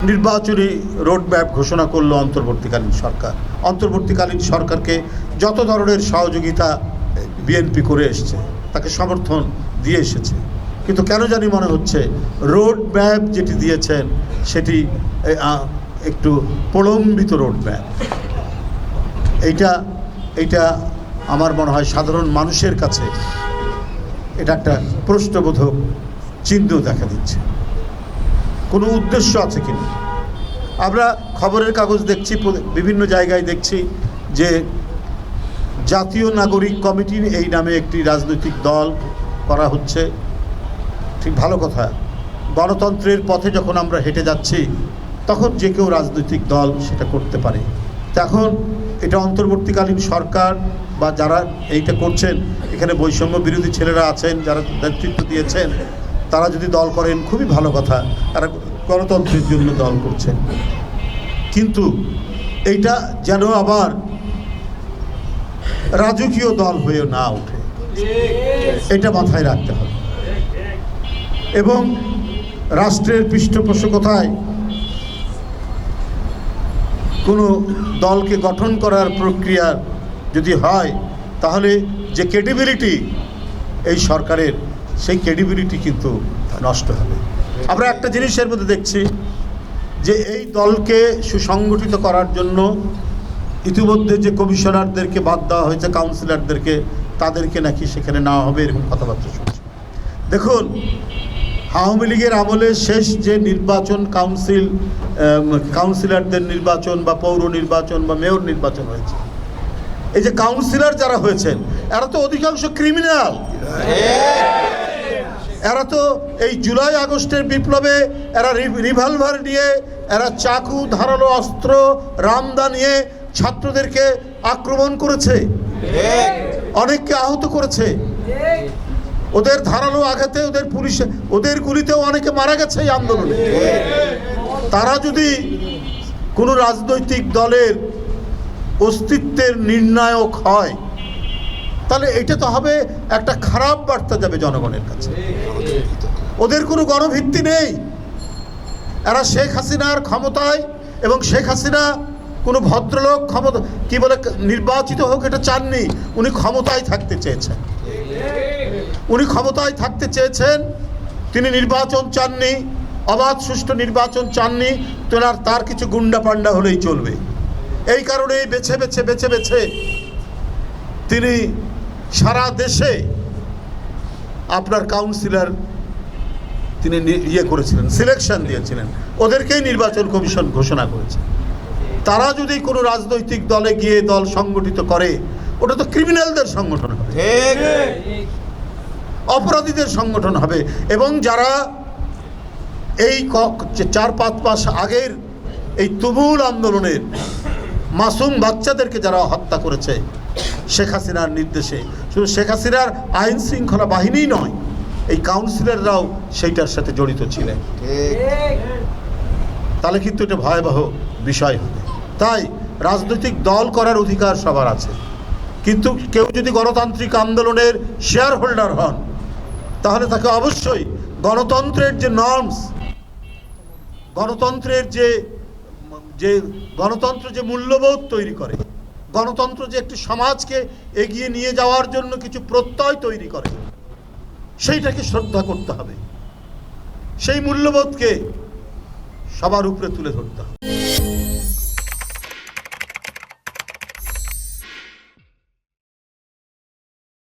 নির্বাচনী রোডম্যাপ ঘোষণা করলো অন্তর্বর্তীকালীন সরকার। অন্তর্বর্তীকালীন সরকারকে যত ধরনের সহযোগিতা বিএনপি করে এসছে, তাকে সমর্থন দিয়ে এসেছে, কিন্তু কেন জানি মনে হচ্ছে রোডম্যাপ যেটি দিয়েছেন সেটি একটু প্রলম্বিত রোডম্যাপ। এইটা আমার মনে হয় সাধারণ মানুষের কাছে এটা একটা প্রশ্নবোধক চিহ্ন দেখা দিচ্ছে। কোনো উদ্দেশ্য আছে কিনা? আমরা খবরের কাগজ দেখছি, বিভিন্ন জায়গায় দেখছি যে জাতীয় নাগরিক কমিটি এই নামে একটি রাজনৈতিক দল করা হচ্ছে। ঠিক ভালো কথা, গণতন্ত্রের পথে যখন আমরা হেঁটে যাচ্ছি তখন যে কেউ রাজনৈতিক দল সেটা করতে পারে। এখন এটা অন্তর্বর্তীকালীন সরকার বা যারা এইটা করছেন, এখানে বৈষম্য বিরোধী ছেলেরা আছেন যারা নেতৃত্ব দিয়েছেন, তারা যদি দল করেন খুবই ভালো কথা, তারা গণতন্ত্রের জন্য দল করছেন। কিন্তু এইটা যেন আবার রাজকীয় দল হয়ে না ওঠে, এটা মাথায় রাখতে হবে। এবং রাষ্ট্রের পৃষ্ঠপোষকতায় কোনো দলকে গঠন করার প্রক্রিয়া যদি হয়, তাহলে যে ক্রেডিবিলিটি এই সরকারের, সেই ক্রেডিবিলিটি কিন্তু নষ্ট হবে। আমরা একটা জিনিসের মধ্যে দেখছি যে এই দলকে সুসংগঠিত করার জন্য ইতিমধ্যে যে কমিশনারদেরকে বাদ দেওয়া হয়েছে, কাউন্সিলরদেরকে, তাদেরকে নাকি সেখানে নেওয়া হবে, এরকম কথাবার্তা শুনছি। দেখুন, আওয়ামী লীগের আমলে শেষ যে নির্বাচন, কাউন্সিলরদের নির্বাচন বা পৌর নির্বাচন বা মেয়র নির্বাচন হয়েছে, এই যে কাউন্সিলর যারা হয়েছেন এরা তো অধিকাংশ ক্রিমিনাল। এরা তো এই জুলাই আগস্টের বিপ্লবে এরা রিভলভার নিয়ে, এরা চাকু, ধারালো অস্ত্র, রামদা নিয়ে ছাত্রদেরকে আক্রমণ করেছে, অনেককে আহত করেছে। ওদের ধারালো আঘাতে, ওদের পুলিশে, ওদের গুলিতেও অনেকে মারা গেছে এই আন্দোলনে। তারা যদি কোনো রাজনৈতিক দলের অস্তিত্বের নির্ণায়ক হয়, তাহলে এটা তো হবে একটা খারাপ বার্তা যাবে জনগণের কাছে। ওদের কোনো গণভিত্তি নেই। এরা শেখ হাসিনার ক্ষমতায়, এবং শেখ হাসিনা কোনো ভদ্রলোক ক্ষমতা কি বলে নির্বাচিত হোক এটা চাননি, উনি ক্ষমতায় থাকতে চেয়েছেন। উনি ক্ষমতায় থাকতে চেয়েছেন, তিনি নির্বাচন চাননি, অবাধ সুষ্ঠু নির্বাচন চাননি। তার কিছু গুন্ডা পান্ডা হলেই চলবে, এই কারণেই বেছে বেছে তিনি সারা দেশে আপনার কাউন্সিলর তিনি করেছিলেন, সিলেকশন দিয়েছিলেন, ওদেরকেই নির্বাচন কমিশন ঘোষণা করেছে। তারা যদি কোনো রাজনৈতিক দলে গিয়ে দল সংগঠিত করে, ওটা তো ক্রিমিনালদের সংগঠন হবে, অপরাধীদের সংগঠন হবে। এবং যারা এই 4-5 মাস আগের এই তুমুল আন্দোলনের মাসুম বাচ্চাদেরকে যারা হত্যা করেছে শেখ হাসিনার নির্দেশে, শুধু শেখ হাসিনার আইন শৃঙ্খলা বাহিনী নয়, এই কাউন্সিলররাও সেইটার সাথে জড়িত ছিলেন, তাহলে কিন্তু এটা ভয়াবহ বিষয় হবে। তাই রাজনৈতিক দল করার অধিকার সবার আছে, কিন্তু কেউ যদি গণতান্ত্রিক আন্দোলনের শেয়ার হোল্ডার হন, তাহলে তাকে অবশ্যই গণতন্ত্রের যে নর্মস, গণতন্ত্রের গণতন্ত্র যে মূল্যবোধ তৈরি করে, গণতন্ত্র যে একটি সমাজকে এগিয়ে নিয়ে যাওয়ার জন্য কিছু প্রত্যয় তৈরি করে, সেইটাকে শ্রদ্ধা করতে হবে, সেই মূল্যবোধকে সবার উপরে তুলে ধরতে হবে।